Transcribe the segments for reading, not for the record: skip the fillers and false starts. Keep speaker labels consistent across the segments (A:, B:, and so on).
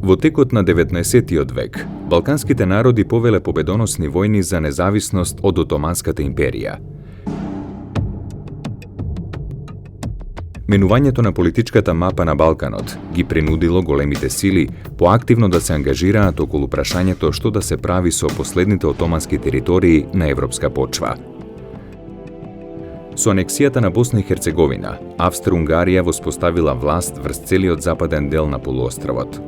A: Во текот на 19-тиот век, балканските народи повеле победоносни војни за независност од Отоманската империја. Менувањето на политичката мапа на Балканот ги принудило големите сили поактивно да се ангажираат околу прашањето што да се прави со последните отомански територии на европска почва. Со анексијата на Босна и Херцеговина, Австро-Унгарија воспоставила власт врз целиот западен дел на полуостровот.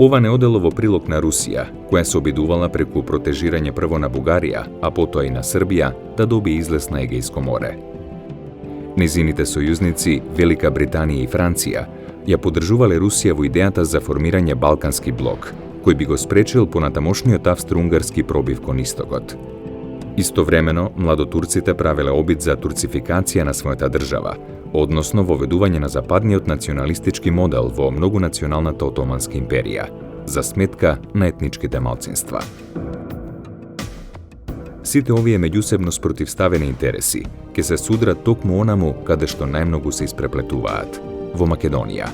A: Ова не одело во прилог на Русија, која се обидувала преку протежирање прво на Бугарија, а потоа и на Србија, да доби излез на Егејско море. Незините сојузници, Велика Британија и Франција, ја поддржувале Русија во идејата за формирање Балкански блок, кој би го спречил понатамошниот австро-унгарски пробив кон истокот. Истовремено, младотурците правеле обид за турцификација на својата држава, односно воведување на западниот националистички модел во многонационалната Отоманска империја, за сметка на етничките малцинства. Сите овие меѓусебно спротивставени интереси ќе се судрат токму онаму каде што најмногу се испреплетуваат, во Македонија.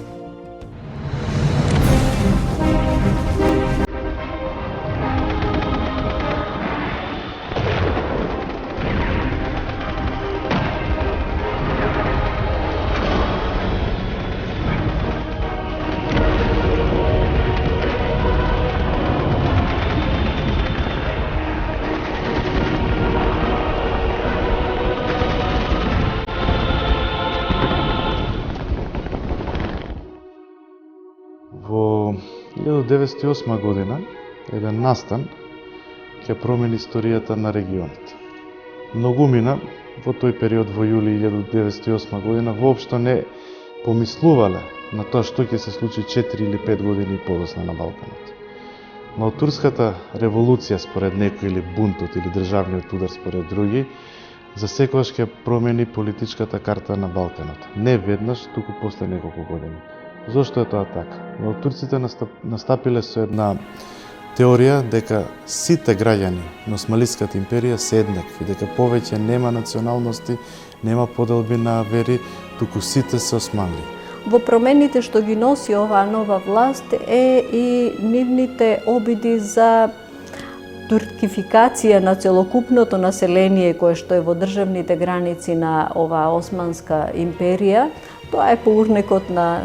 B: Во 1908 година, еден настан ќе промени историјата на регионот. Многумина во тој период во јули 1908 година воопшто не помислувале на тоа што ќе се случи 4 или 5 години подосна на Балканот. Но турската револуција според некои или бунтот или државниот удар според други, за секогаш ќе промени политичката карта на Балканот. Не веднаш, туку после неколку години. Зошто е тоа така? Но турците настапиле со една теорија дека сите граѓани на Османлиската империја се еднакви, дека повеќе нема националности, нема поделби на вери, туку сите се османли.
C: Во промените што ги носи оваа нова власт е и нивните обиди за туркификација на целокупното население кое што е во државните граници на оваа Османска империја. Тоа е по урнекот на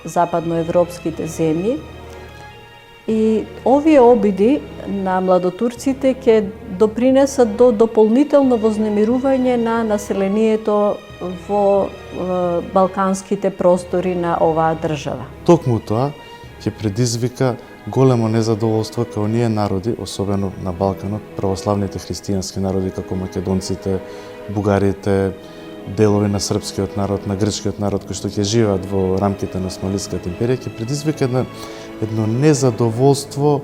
C: западноевропските земји. И овие обиди на младотурците ќе допринесат до дополнително вознемирување на населението во балканските простори на оваа држава.
B: Токму тоа ќе предизвика големо незадоволство кај оние народи, особено на Балканот, православните христијански народи како македонците, бугарите, делови на српскиот народ, на грчкиот народ кои што ќе живеат во рамките на Османлиската империја, ќе предизвика едно незадоволство,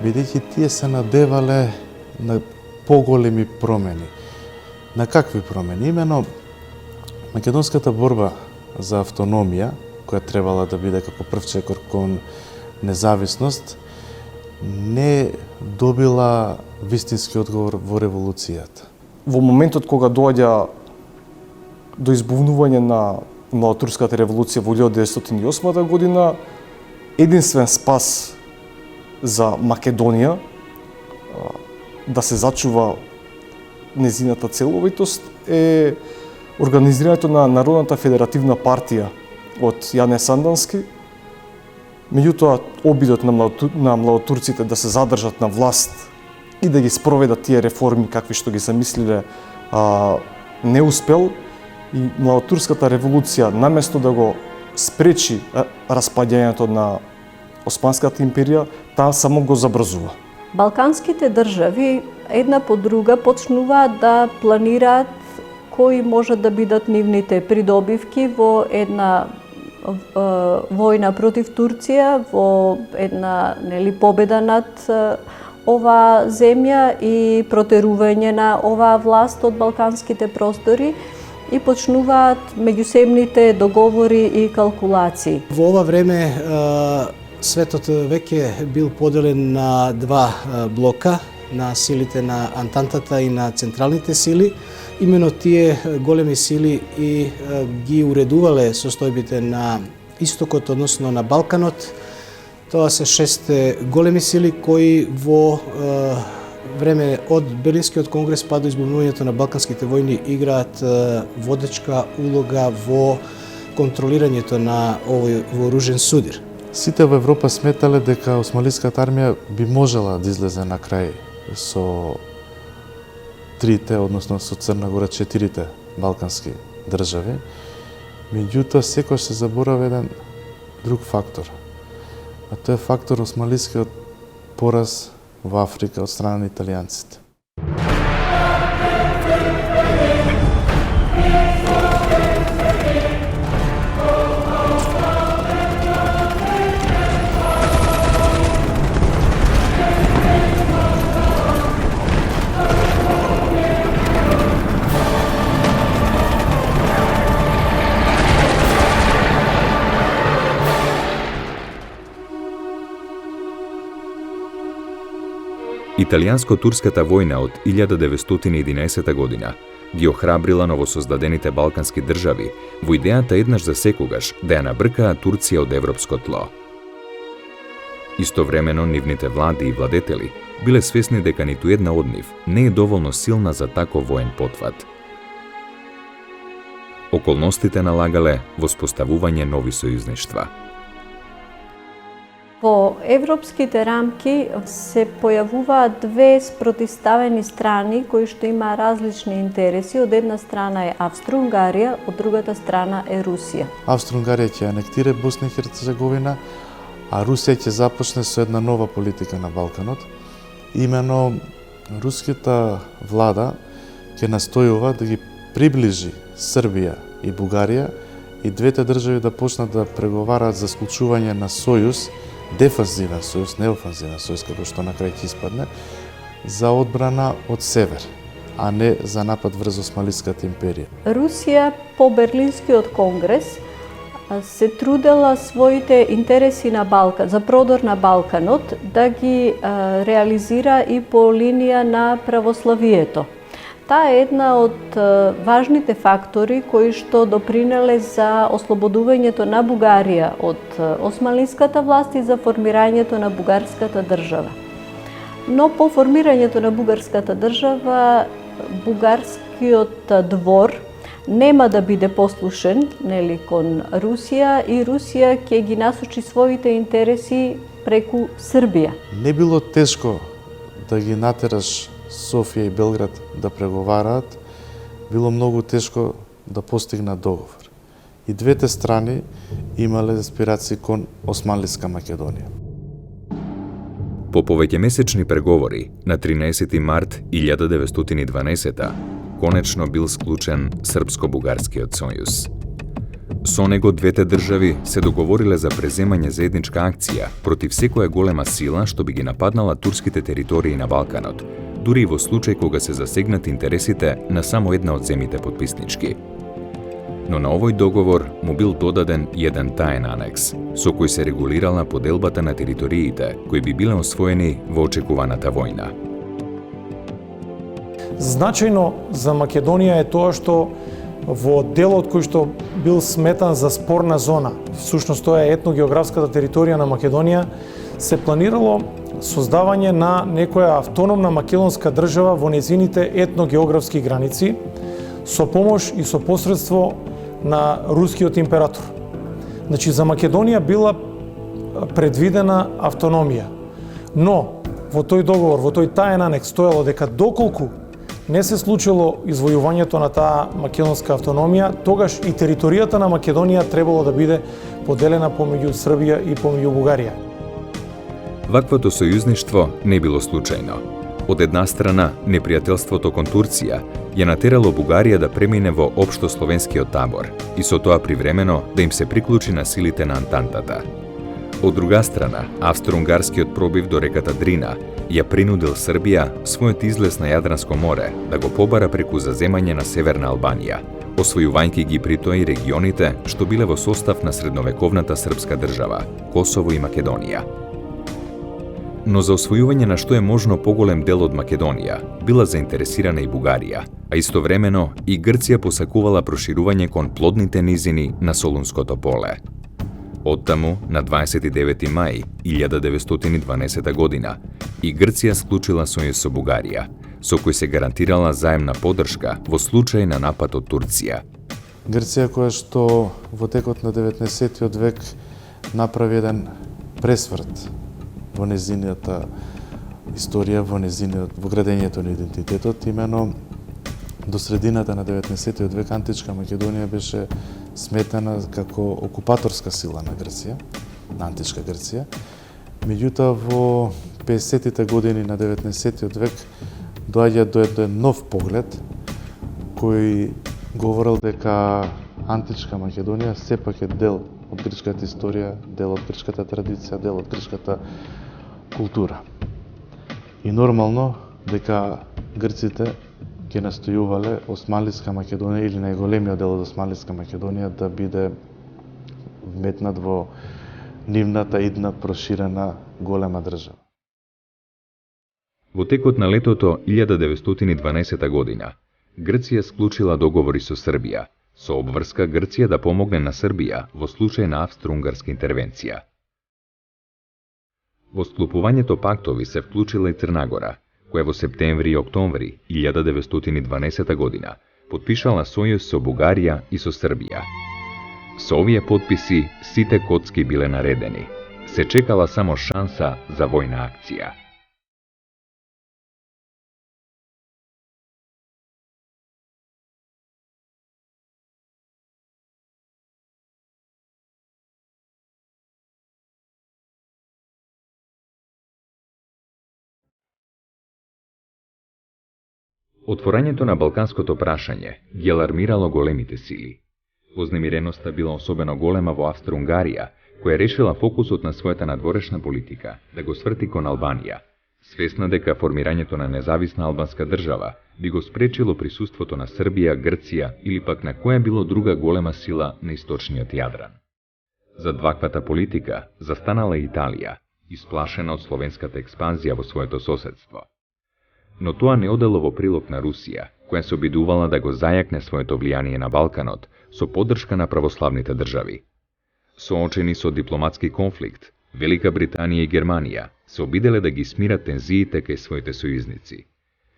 B: бидејќи тие се надевале на поголеми промени. На какви промени? Имено македонската борба за автономија, која требала да биде како прв чекор кон независност, не добила вистински одговор во револуцијата.
D: Во моментот кога доаѓа до избувнување на младотурската револуција во 1908 година, единствен спас за Македонија да се зачува незината целовитост е организирањето на Народната федеративна партија од Јане Сандански. Меѓутоа, обидот на младотурците да се задржат на власт и да ги спроведат тие реформи какви што ги замислиле не успел. И младотурската револуција, наместо да го спречи распаѓањето на Османската империја, таа само го забрзува.
C: Балканските држави една по друга почнуваат да планираат кои можат да бидат нивните придобивки во една војна против Турција, во една победа над оваа земја и протерување на оваа власт од балканските простори, и почнуваат меѓусебните договори и калкулации.
E: Во ова време светот веќе бил поделен на два блока, на силите на Антантата и на централните сили. Имено тие големи сили и ги уредувале состојбите на истокот, односно на Балканот. Тоа се 6 големи сили кои во време од Берлинскиот конгрес па до избавувањето на балканските војни играат водечка улога во контролирањето на овој вооружен судир.
B: Сите во Европа сметале дека османлиската армија би можела да излезе на крај со трите, односно со Црна Гора 4 балкански држави. Меѓутоа, секој се заборава еден друг фактор. А тоа е фактор османлискиот пораз во Африка од страна на италијанците.
A: Италијанско-турската војна од 1911 година ги охрабрила новосоздадените балкански држави во идејата еднаш за секогаш да ја набркаат Турција од европско тло. Истовремено, нивните влади и владетели биле свесни дека ниту една од нив не е доволно силна за таков воен потват. Околностите налагале воспоставување нови сојузништва.
C: Во европските рамки се појавуваат две спротивставени страни кои што има различни интереси. Од една страна е Австро-Унгарија, од другата страна е Русија.
B: Австро-Унгарија ќе анектира Босна и Херцеговина, а Русија ќе започне со една нова политика на Балканот. Имено руската влада ќе настојува да ги приближи Србија и Бугарија и двете држави да почнат да преговараат за склучување на сојуз, дефанзивен сојуз, не офанзивен сојуз, како што на крај ќе испадне, за одбрана од север, а не за напад врз Османлиската империја.
C: Русија по Берлинскиот конгрес се трудела своите интереси на Балкан, за продор на Балканот, да ги реализира и по линија на православието. Таа е една од важните фактори кои што допринеле за ослободувањето на Бугарија од османлиската власт и за формирањето на бугарската држава. Но по формирањето на бугарската држава, бугарскиот двор нема да биде послушен, нели, кон Русија, и Русија ќе ги насочи своите интереси преку Србија.
B: Не било тешко да ги натераш Софија и Белград да преговараат, било многу тешко да постигнат договор. И двете страни имале аспирации кон Османлиска Македонија.
A: По повеќемесечни преговори на 13 март 1912 конечно бил склучен Српско-бугарскиот сојуз. Со него двете држави се договориле за преземање заедничка акција против секоја голема сила што би ги нападнала турските територии на Балканот, дури и во случај кога се засегнат интересите на само една од земите потписнички. Но на овој договор му бил додаден еден таен анекс, со кој се регулирала поделбата на териториите кои би биле освоени во очекуваната војна.
F: Значајно за Македонија е тоа што во делот кој што бил сметан за спорна зона, всушност тоа е етногеографската територија на Македонија, се планирало создавање на некоја автономна македонска држава во незините етногеографски граници со помош и со посредство на рускиот император. Значи, за Македонија била предвидена автономија, но во тој договор, во тој таен анекс стоело дека доколку не се случило извојувањето на таа македонска автономија, тогаш и територијата на Македонија требало да биде поделена помеѓу Србија и помеѓу Бугарија.
A: Ваквото сојузништво не било случајно. Од една страна, непријателството кон Турција ја натерало Бугарија да премине во општо словенскиот табор и со тоа привремено да им се приклучи на силите на Антантата. Од друга страна, австро-унгарскиот пробив до реката Дрина ја принудил Србија својот излез на Јадранско море да го побара преку заземање на Северна Албанија, освојувајќи ги при тоа и регионите што биле во состав на средновековната српска држава, Косово и Македонија. Но за освојување на што е можно поголем дел од Македонија била заинтересирана и Бугарија, а истовремено и Грција посакувала проширување кон плодните низини на Солунското поле. Оттаму, на 29. мај 1912 година, и Грција склучила сојуз со Бугарија, со кој се гарантирала заемна поддршка во случај на напад од Турција.
B: Грција која што во текот на 19. век направи еден пресврт во незината историја, во градењето на идентитетот, имено до средината на 19. век античка Македонија беше сметана како окупаторска сила на Грција, на античка Грција. Меѓутоа во 50-тите години на 19. век доаѓа до еден нов поглед кој говорел дека античка Македонија сепак е дел од грчката историја, дел од грчката традиција, дел од грчката култура. И нормално дека грците ќе настојувале Османлиска Македонија или најголемиот дел од Османлиска Македонија да биде вметнат во нивната идна проширена голема држава.
A: Во текот на летото 1912 година, Грција склучила договори со Србија, со обврска Грција да помогне на Србија во случај на австро-унгарска интервенција. Во склупувањето пактови се вклучила и Црнагора, која во септември и октомври 1912 година потпишала сојуз со Бугарија и со Србија. Со овие потписи сите коцки биле наредени. Се чекала само шанса за војна акција. Отворањето на балканското прашање ги алармирало големите сили. Вознемиреноста била особено голема во Австро-Унгарија, која решила фокусот на својата надворешна политика да го сврти кон Албанија, свесна дека формирањето на независна албанска држава би го спречило присуството на Србија, Грција или пак на која било друга голема сила на источниот Јадран. За ваквата политика застанала Италија, исплашена од словенската експанзија во своето соседство. Но тоа не одело во прилог на Русија, која се обидувала да го зајакне своето влијание на Балканот со поддршка на православните држави. Соочени со дипломатски конфликт, Велика Британија и Германија се обиделе да ги смират тензиите кај своите сојузници,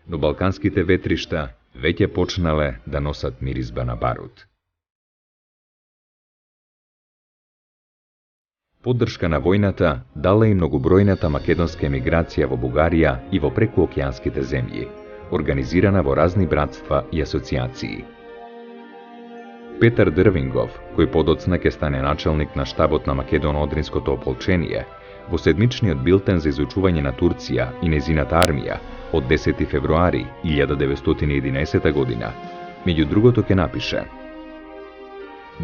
A: но балканските ветришта веќе почнале да носат миризба на барут. Поддршка на војната дала и многобројната македонска емиграција во Бугарија и во прекуокеанските земји, организирана во разни братства и асоциации. Петар Дрвингов, кој подоцна ќе стане начелник на штабот на Македоно-Одринското ополчение, во седмичниот билтен за изучување на Турција и незината армија од 10 февруари 1911 година, меѓу другото ќе напише: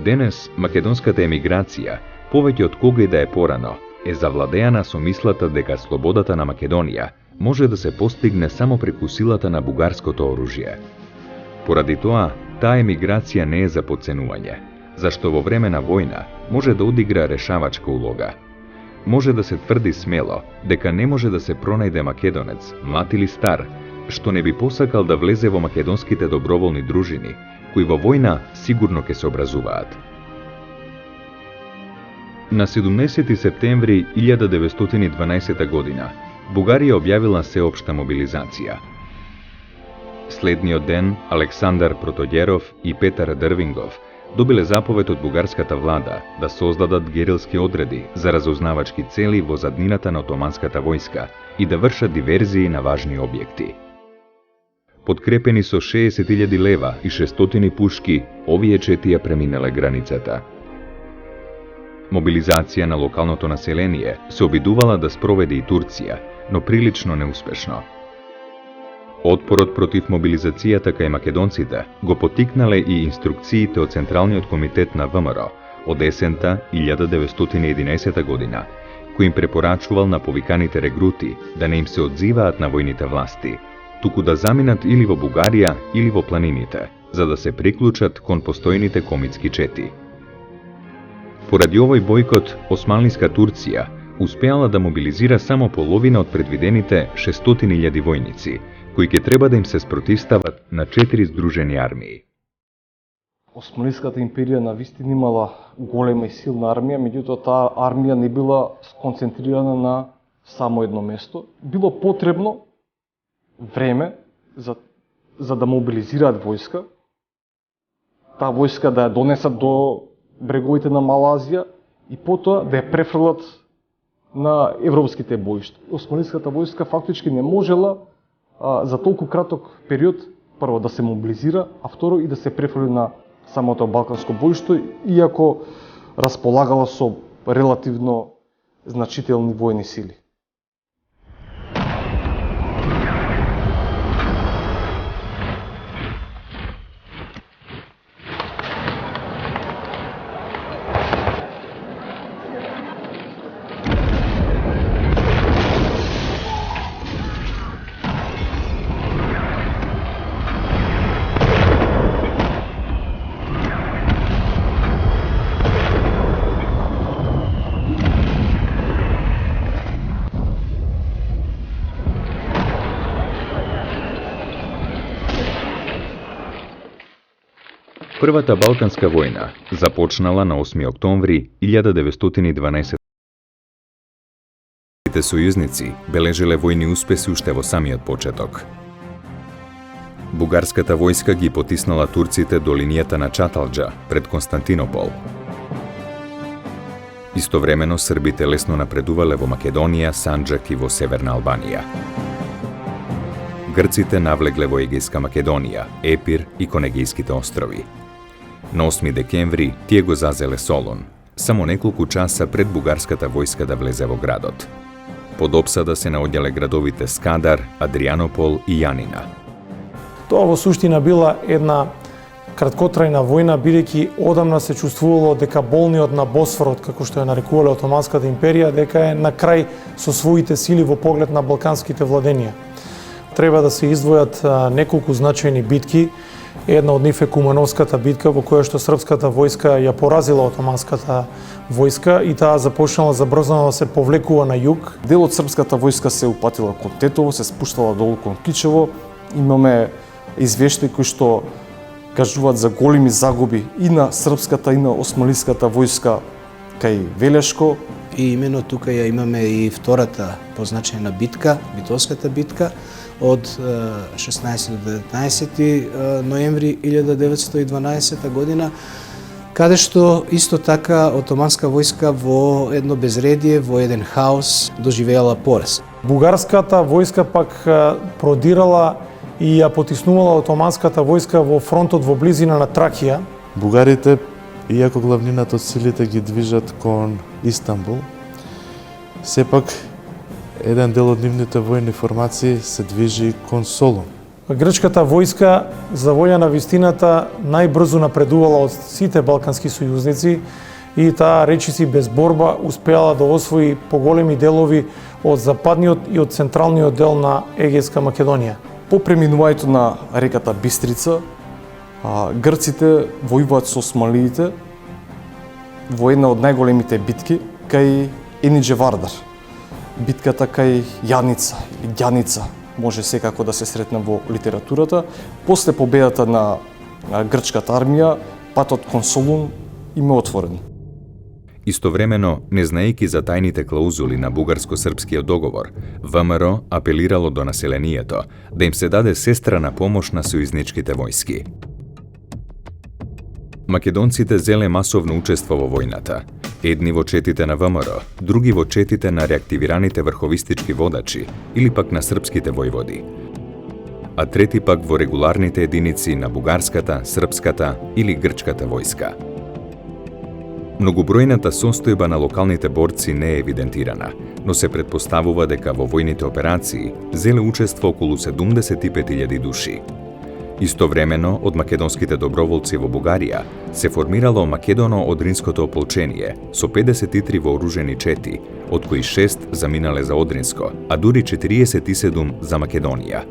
A: Денес македонската емиграција повеќе од кога и да е порано, е завладеана со мислата дека слободата на Македонија може да се постигне само преку силата на бугарското оружје. Поради тоа, таа емиграција не е за потценување, зашто во време на војна може да одигра решавачка улога. Може да се тврди смело дека не може да се пронајде македонец, млад или стар, што не би посакал да влезе во македонските доброволни дружини, кои во војна сигурно ќе се образуваат. На 17 септември 1912 година Бугарија објавила сеопшта мобилизација. Следниот ден Александар Протоѓеров и Петар Дрвингов добиле заповед од бугарската влада да создадат герилски одреди за разузнавачки цели во заднината на отоманската војска и да вршат диверзии на важни објекти. Подкрепени со 60.000 лева и 600 пушки, овие четија преминале границата. Мобилизација на локалното население се обидувала да спроведе и Турција, но прилично неуспешно. Отпорот против мобилизацијата кај македонците го потикнале и инструкциите од Централниот комитет на ВМРО од есента 1911 година, кој им препорачувал на повиканите регрути да не им се одзиваат на војните власти, туку да заминат или во Бугарија или во планините, за да се приклучат кон постојните комитски чети. Поради овој бојкот, Османлиска Турција успеала да мобилизира само половина од предвидените 600.000 војници, кои ќе треба да им се спротивстават на 4 здружени армии.
D: Османлиската империја навистина имала голема и силна армија, меѓутоа таа армија не била сконцентрирана на само едно место. Било потребно време за да мобилизираат војска, таа војска да ја донесат до бреговите на Мала Азија и потоа да ја префрлат на европските боишта. Османлиската војска фактички не можела за толку краток период прво да се мобилизира, а второ и да се префрли на самото балканско боишто, иако располагала со релативно значителни војни сили.
A: Првата Балканска војна започнала на 8 октомври 1912. Сојузници бележеле војни успеси уште во самиот почеток. Бугарската војска ги потиснала турците до линијата на Чаталџа пред Константинопол. Истовремено србите лесно напредувале во Македонија, Санџак и во Северна Албанија. Грците навлегле во Егејска Македонија, Епир и Конегејските острови. На 8 декември тие го зазеле Солун, само неколку часа пред бугарската војска да влезе во градот. Под опсада се наоѓале градовите Скадар, Адрианопол и Јанина.
F: Тоа во суштина била една краткотрајна војна, бидејќи одамна се чувствувало дека болниот на Босфорот, како што ја нарекувале Отоманската империја, дека е на крај со своите сили во поглед на балканските владенија. Треба да се издвојат неколку значајни битки. Една од нив е Кумановската битка, во која што српската војска ја поразила отоманската војска и таа започнала забрзано да се повлекува на југ.
D: Дел од српската војска се упатила кон Тетово, се спуштала долу кон Кичево. Имаме извештаи кои што кажуваат за големи загуби и на српската и на османлиската војска кај Велешко.
E: И имено тука ја имаме и втората позначајна битка, Битолската битка, од 16 до 19 ноември 1912 година, каде што исто така отоманска војска во едно безредие, во еден хаос доживеала пораз.
F: Бугарската војска пак продирала и ја потиснувала отоманската војска во фронтот во близина на Тракија.
B: Бугарите, иако главнината од силите ги движат кон Истанбул, сепак еден дел од нивните војни формации се движи кон Солун.
F: Грчката војска, за волја на вистината, најбрзо напредувала од сите балкански сојузници и таа речиси без борба успеала да освои поголеми делови од западниот и од централниот дел на Егејска Македонија.
D: По преминувањето на реката Бистрица, грците војуваат со османлиите во една од најголемите битки кај Енидже Вардар. Битката кај Јаница или Ѓаница може секако да се сретне во литературата. После победата на грчката армија, патот кон Солун им е отворен.
A: Истовремено, не знаејќи за тајните клаузули на бугарско-српскиот договор, ВМРО апелирало до населението да им се даде сестрана помош на сојузничките војски. Македонците зеле масовно учество во војната. Едни во четите на ВМРО, други во четите на реактивираните врховистички водачи или пак на српските војводи, а трети пак во регуларните единици на бугарската, српската или грчката војска. Многобројната состојба на локалните борци не е евидентирана, но се претпоставува дека во војните операции зеле учество околу 75.000 души. Истовремено, од македонските доброволци во Бугарија се формирало Македоно-Одринското ополчение со 53 вооружени чети, од кои 6 заминале за Одринско, а дури 47 за Македонија.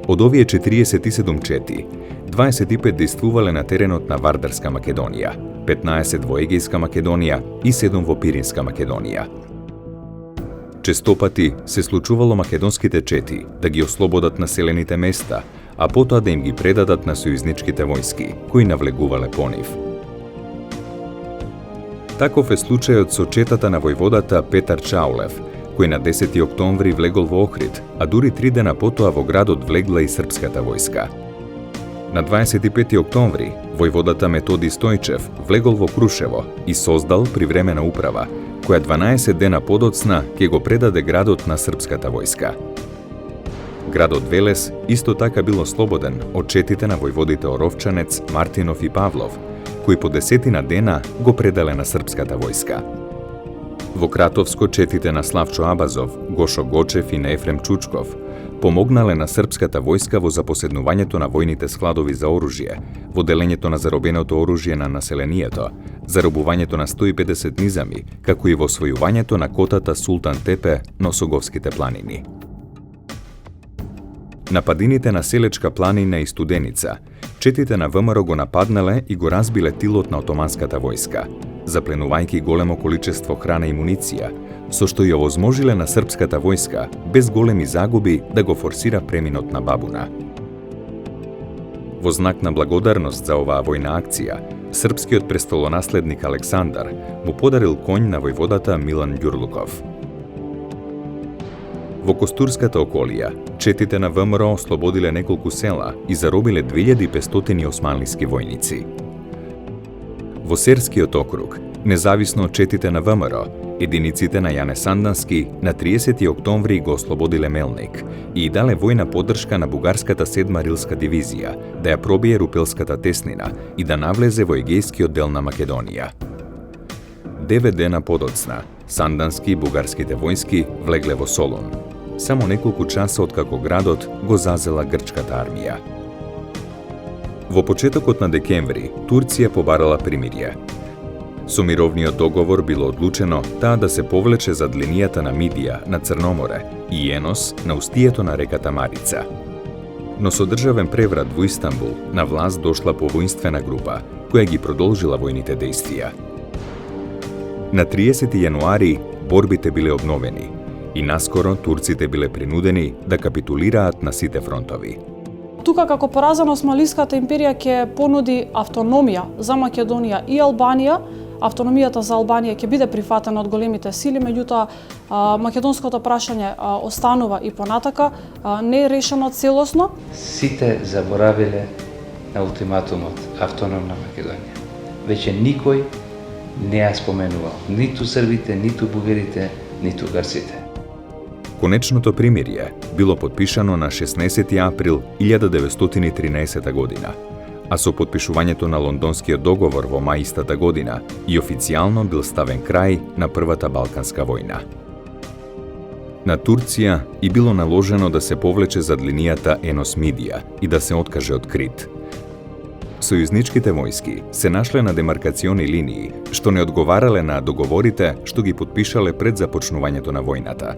A: Од овие 47 чети, 25 действувале на теренот на Вардарска Македонија, 15 во Егејска Македонија и 7 во Пиринска Македонија. Честопати се случувало македонските чети да ги ослободат населените места, а потоа да им ги предадат на сојузничките војски, кои навлегувале по нив. Таков е случајот со четата на војводата Петар Чаулев, кој на 10 октомври влегол во Охрид, а дури 3 дена потоа во градот влегла и српската војска. На 25 октомври, војводата Методи Стојчев влегол во Крушево и создал привремена управа, која 12 дена подоцна ќе го предаде градот на српската војска. Градот Велес исто така бил ослободен од четите на војводите Оровчанец, Мартинов и Павлов, кои по 10 дена го предале на српската војска. Во Кратовско четите на Славчо Абазов, Гошо Гочев и на Ефрем Чучков помогнале на српската војска во запоседнувањето на војните складови за оружје, во делењето на заробеното оружје на населението, заробувањето на 150 низами, како и во освојувањето на котата Султан Тепе на Осоговските планини. На падините на Селечка планина и Студеница, четите на ВМРО го нападнале и го разбиле тилот на отоманската војска, запленувајќи големо количество храна и муниција, со што ја овозможиле на српската војска, без големи загуби, да го форсира преминот на Бабуна. Во знак на благодарност за оваа војна акција, српскиот престолонаследник Александар му подарил конј на војводата Милан Ѓурлуков. Во Костурската околија, четите на ВМРО ослободиле неколку села и заробиле 2500 османлиски војници. Во Серскиот округ, независно од четите на ВМРО, единиците на Јане Сандански на 30 октомври го ослободиле Мелник и дале војна поддршка на бугарската 7 рилска дивизија да ја пробие Рупелската теснина и да навлезе во егејскиот дел на Македонија. 9 дена подоцна, Сандански и бугарските војски влегле во Солун, само неколку часа откако градот го зазела грчката армија. Во почетокот на декември, Турција побарала примирие. Со мировниот договор било одлучено таа да се повлече зад линијата на Мидија на Црноморе и Енос на устието на реката Марица. Но со државен преврат во Истанбул на власт дошла повоинствена група, која ги продолжила војните дејствија. На 30 јануари борбите биле обновени и наскоро турците биле принудени да капитулираат на сите фронтови.
G: Тука како поразена Османлиската империја ќе понуди автономија за Македонија и Албанија. Автономијата за Албанија ќе биде прифатена од големите сили, меѓутоа македонското прашање останува и понатака, не е решено целосно.
H: Сите заборавиле на ултиматумот автономна Македонија. Веќе никој не ја споменувал, ниту србите, ниту бугарите, ниту грците.
A: Конечното примирие било подпишано на 16 април 1913 година, а со подпишувањето на Лондонскиот договор во мај истата година и официјално бил ставен крај на Првата Балканска војна. На Турција и било наложено да се повлече зад линијата Енос-Мидија и да се откаже од Крит. Сојузничките војски се нашле на демаркациони линии, што не одговарале на договорите што ги подпишале пред започнувањето на војната.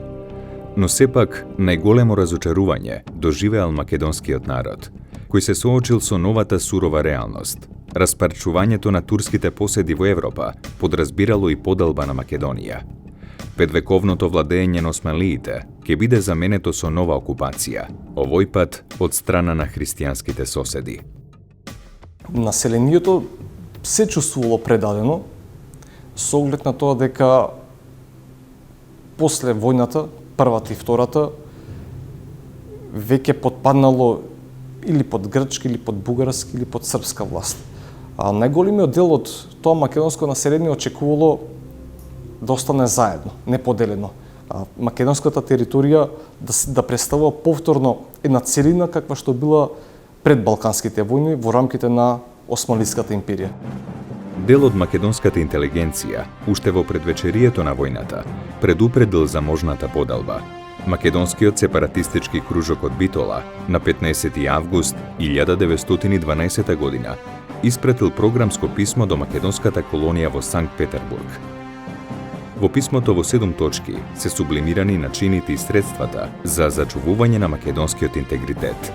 A: Но сепак, најголемо разочарување доживеал македонскиот народ, кој се соочил со новата сурова реалност. Распарчувањето на турските поседи во Европа подразбирало и поделба на Македонија. Петвековното владење на османлиите ќе биде заменето со нова окупација, овој пат од страна на христијанските соседи.
D: Населението се чувствувало предадено со оглед на тоа дека после војната, првата и втората, веќе подпаднало или под грчка, или под бугарска, или под српска власт. А најголемиот дел од тоа македонско население очекувало да остане заедно, неподелено. А македонската територија да представува повторно една целина каква што била пред Балканските војни во рамките на Османлиската империја.
A: Дел од македонската интелигенција, уште во предвечерието на војната, предупредил за можната поделба. Македонскиот сепаратистички кружок од Битола на 15 август 1912 година испратил програмско писмо до македонската колонија во Санкт Петербург. Во писмото во 7 точки се сублимирани начините и средствата за зачувување на македонскиот интегритет.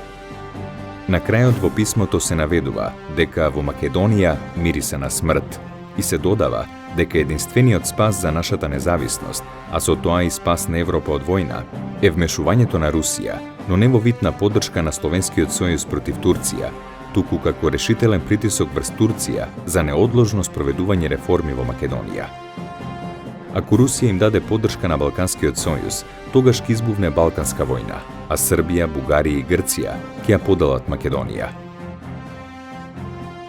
A: На крајот во писмото се наведува дека во Македонија мирисе на смрт и се додава дека единствениот спас за нашата независност, а со тоа и спас на Европа од војна, е вмешувањето на Русија, но не во вид на поддршка на Словенскиот сојуз против Турција, туку како решителен притисок врз Турција за неодложно спроведување реформи во Македонија. Ако Русија им даде поддршка на Балканскиот сојуз, тогаш ќе избувне Балканска војна, а Србија, Бугарија и Грција ќе ја поделат Македонија.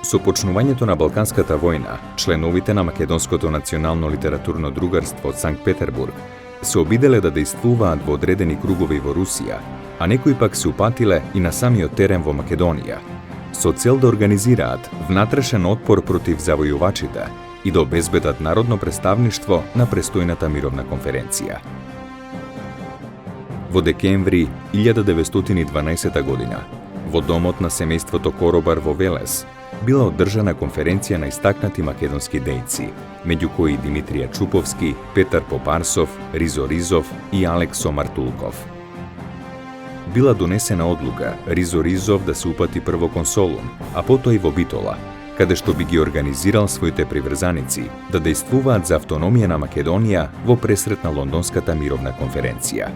A: Со почнувањето на Балканската војна, членовите на Македонското национално литературно другарство од Санкт Петербург се обиделе да дејствуваат во одредени кругови во Русија, а некои пак се упатиле и на самиот терен во Македонија, со цел да организираат внатрешен отпор против завојувачите и да обезбедат народно представништво на престојната мировна конференција. Во декември 1912 година, во домот на семејството Коробар во Велес, била одржана конференција на истакнати македонски дејци, меѓу кои Димитрија Чуповски, Петар Попарсов, Ризо Ризов и Алексо Мартулков. Била донесена одлука Ризо Ризов да се упати прво кон Солун, а потоа и во Битола, каде што би ги организирал своите приврзаници да дејствуваат за автономија на Македонија во пресрет на Лондонската мировна конференција.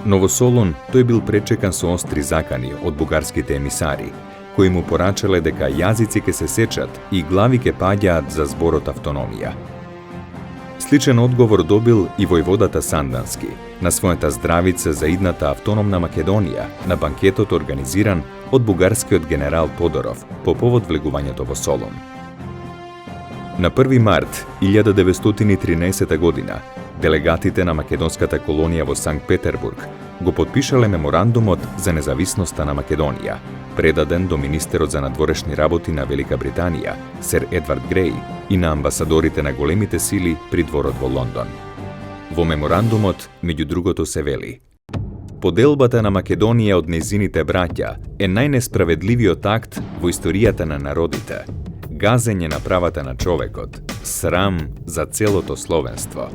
A: Но во Солун тој бил пречекан со остри закани од бугарските емисари, кои му порачале дека јазици ке се сечат и глави ке паѓаат за зборот автономија. Сличен одговор добил и војводата Сандански на својата здравица за идната автономна Македонија на банкетот организиран од бугарскиот генерал Тодоров по повод влегувањето во Солун. На 1 март 1913 година делегатите на македонската колонија во Санкт Петербург го подпишале меморандумот за независноста на Македонија, предаден до министерот за надворешни работи на Велика Британија, сер Едвард Греј, и на амбасадорите на големите сили при дворот во Лондон. Во меморандумот, меѓу другото, се вели: поделбата на Македонија од незините браќа е најнесправедливиот акт во историјата на народите, газење на правата на човекот, срам за целото словенство.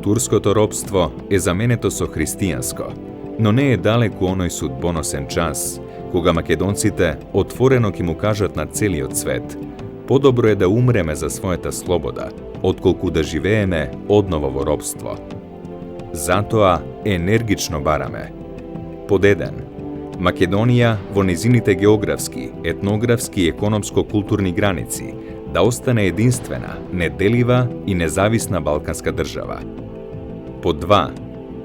A: Турското робство е заменето со христијанско, но не е далеку оној судбоносен час, кога македонците отворено ќе му кажат на целиот свет: подобро е да умреме за својата слобода, отколку да живееме одново во робство. Затоа енергично бараме. Под 1. Македонија во незините географски, етнографски и економско-културни граници да остане единствена, неделива и независна балканска држава. Под 2.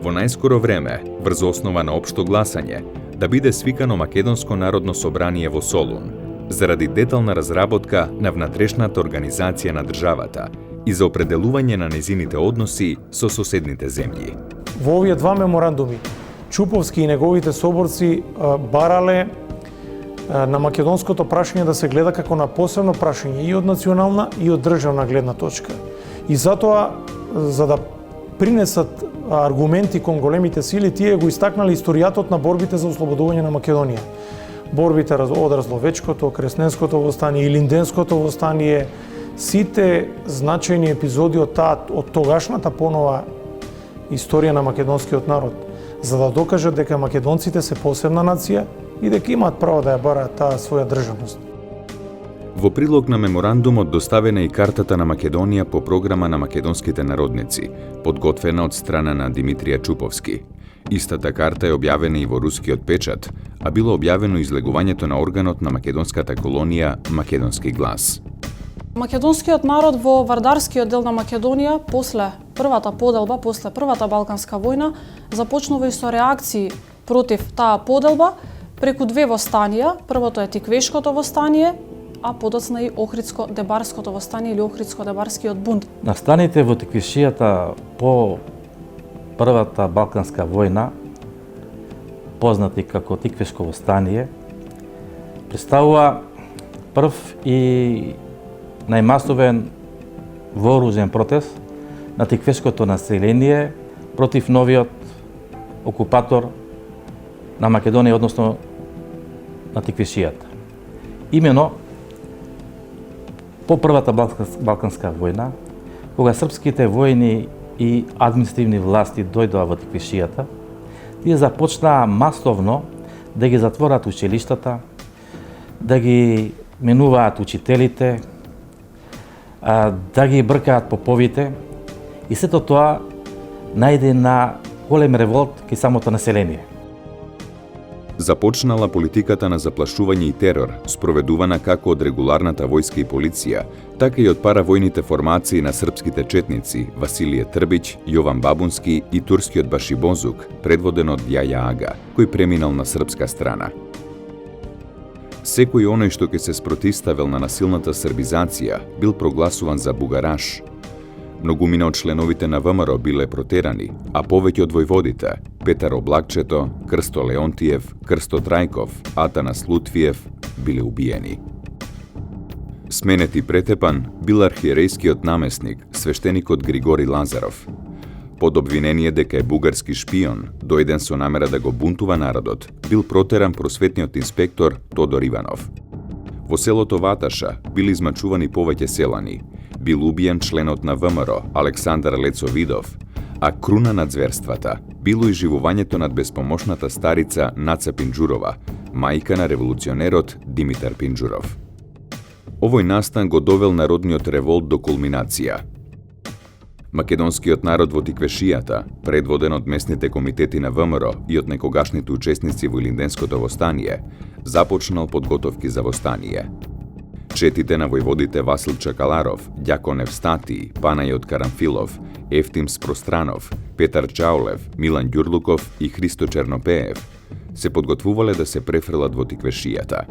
A: Во најскоро време, врз основа на општо гласање, да биде свикано Македонско народно собрание во Солун, заради детална разработка на внатрешната организација на државата и за определување на незините односи со соседните земји.
F: Во овие два меморандуми, Чуповски и неговите соборци барале на македонското прашање да се гледа како на посебно прашање и од национална и од државна гледна точка. И затоа, за да принесат аргументи кон големите сили, тие го истакнале историјатот на борбите за ослободување на Македонија. Борбите од Разловечкото, Кресненското востание, Илинденското востание, сите значајни епизоди од тогашната понова историја на македонскиот народ, за да докажат дека македонците се посебна нација и дека имаат право да ја бараат таа своја државност.
A: Во прилог на меморандумот доставена и картата на Македонија по програма на македонските народници, подготвена од страна на Димитрија Чуповски. Истата карта е објавена и во рускиот печат, а било објавено излегувањето на органот на македонската колонија Македонски глас.
G: Македонскиот народ во Вардарскиот дел на Македонија, после првата поделба, после првата Балканска војна, започнува и со реакции против таа поделба преку две востанија. Првото е Тиквешкото востание, а подоцна и Охридско-Дебарското востание или Охридско-Дебарскиот бунт.
I: Настаните во Тиквишијата по првата Балканска војна, познати како Тиквешко востание, представува прв и најмасовен вооружен протест на тиквешкото население против новиот окупатор на Македонија, односно на Тиквишијата. Имено по првата Балканска војна, кога српските војни и административни власти дојдоа во Тиквишијата, тие започнаа масовно да ги затворат училиштата, да ги менуваат учителите, да ги бркаат поповите и сето тоа најде на голем револт кај самото население.
A: Започнала политиката на заплашување и терор, спроведувана како од регуларната војска и полиција, така и од паравојните формации на српските четници Василije Трбиć, Јован Бабунски и турскиот Башибозук, предводен од Јаја Ага, кој преминал на српска страна. Секој оној што ќе се спротиставил на насилната србизација бил прогласуван за бугараш. Многумина од членовите на ВМРО биле протерани, а повеќе од војводите Петар Облакчето, Крсто Леонтиев, Крсто Трајков, Атанас Лутвиев биле убиени. Сменети претепан бил архиерејскиот намесник, свештеникот Григори Лазаров. Под обвинение дека е бугарски шпион, дојден со намера да го бунтува народот, бил протеран просветниот инспектор Тодор Иванов. Во селото Ваташа били измачувани повеќе селани, бил убиен членот на ВМРО Александар Лецовидов, а круна на зверствата било изживувањето над безпомошната старица Наца Пинџурова, мајка на револуционерот Димитар Пинџуров. Овој настан го довел народниот револт до кулминација. Македонскиот народ во Тиквешијата, предводен од местните комитети на ВМРО и од некогашните учесници во Илинденското востание, започнал подготовки за востание. Четите на војводите Васил Чакаларов, Ѓакон Евстатиј, Панајот Карамфилов, Ефтим Спространов, Петар Чаулев, Милан Ѓурлуков и Христо Чернопеев се подготвувале да се префрлат во Тиквешијата.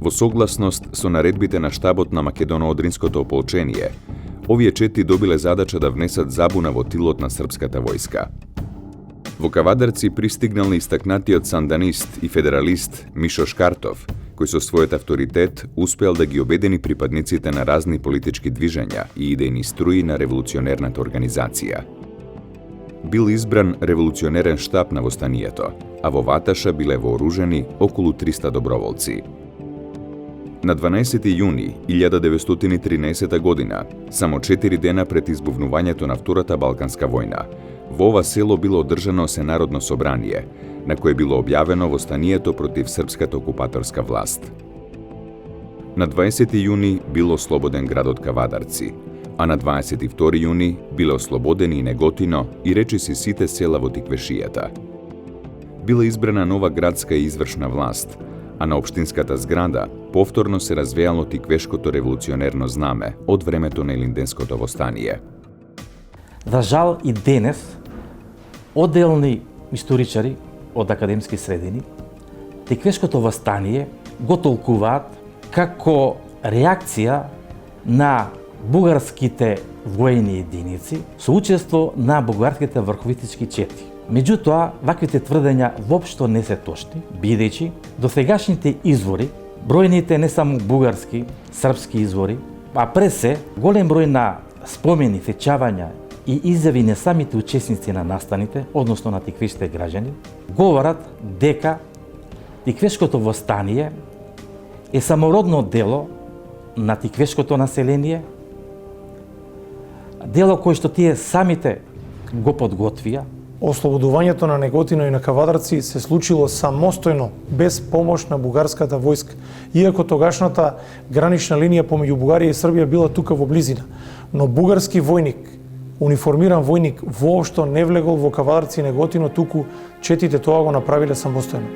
A: Во согласност со наредбите на штабот на Македоно-Одринското ополчение, овие чети добиле задача да внесат забуна во тилот на српската војска. Во Кавадарци пристигнал истакнатиот санданист и федералист Мишо Шкартов, кој со својот авторитет успеал да ги обедини припадниците на разни политички движења и идејни струи на револуционерната организација. Бил избран револуционерен штаб на востанието, а во Ваташа биле вооружени околу 300 доброволци. На 12 јуни 1913 година, само 4 дена пред избувнувањето на Втората Балканска војна, во ова село било одржано сенародно собрание, на кое било објавено востанието против српската окупаторска власт. На 20 јуни било ослободен градот Кавадарци, а на 22 јуни биле ослободени и Неготино и речиси сите села во Тиквешијата. Била избрана нова градска и извршна власт, а на општинската зграда повторно се развејало тиквешкото револуционерно знаме од времето на Илинденското востание.
I: За жал и денес, одделни историчари од академски средини, тиквешкото востание го толкуваат како реакција на бугарските војни единици со учество на бугарските врховистички чети. Меѓутоа, ваквите тврдења воопшто не се точни, бидејќи досегашните извори, бројните не само бугарски, српски извори, а пред се голем број на спомени, сечавања и изјави на самите учесници на настаните, односно на тиквешките граѓани, говорат дека тиквешкото востание е самородно дело на тиквешкото население, дело кој што тие самите го подготвија.
F: Ослободувањето на Неготино и на Кавадарци се случило самостојно, без помош на бугарската војска, иако тогашната гранична линија помеѓу Бугарија и Србија била тука во близина. Но бугарски војник, униформиран војник, воопшто не влегол во Кавадарци и Неготино, туку четите тоа го направиле самостојно.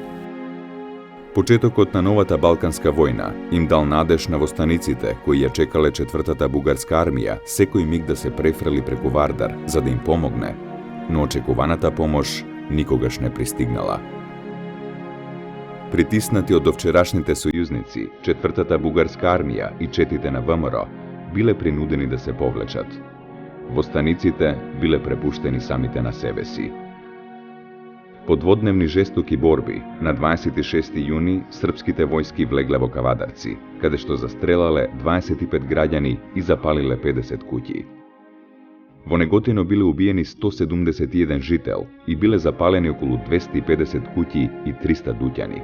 A: Почетокот на новата Балканска војна им дал надеж на востаниците кои ја чекале четвртата бугарска армија секој миг да се префрли преку Вардар за да им помогне, но очекуваната помош никогаш не пристигнала. Притиснати од довчерашните сојузници, четвртата бугарска армија и четите на ВМРО биле принудени да се повлечат. Востаниците биле препуштени самите на себе си. По дводневни жестоки борби, на 26 јуни српските војски влегле во Кавадарци, каде што застрелале 25 граѓани и запалиле 50 куќи. Во Неготино биле убиени 171 жител и биле запалени околу 250 куќи и 300 дуќани.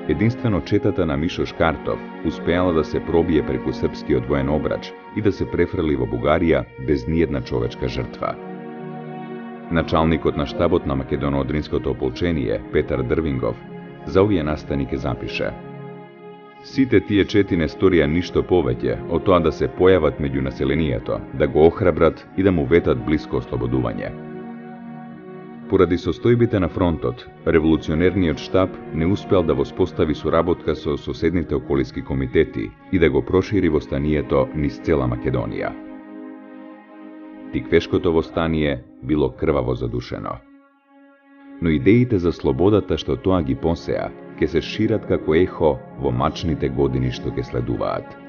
A: Единствено четата на Мишо Шкартов успеала да се пробие преку српскиот воен обрач и да се префрли во Бугарија без ниедна човечка жртва. Началникот на штабот на Македоно-Одринското ополчение, Петар Дрвингов, за овие настани ке запише: Сите тие чети не сторија ништо повеќе од тоа да се појават меѓу населението, да го охрабрат и да му ветат блиско ослободување. Поради состојбите на фронтот, револуционерниот штаб не успел да воспостави соработка со соседните околиски комитети и да го прошири востанието низ цела Македонија. Тиквешкото востание било крваво задушено. Но идеите за слободата што тоа ги посеа, ќе се шират како ехо во мачните години што ќе следуваат.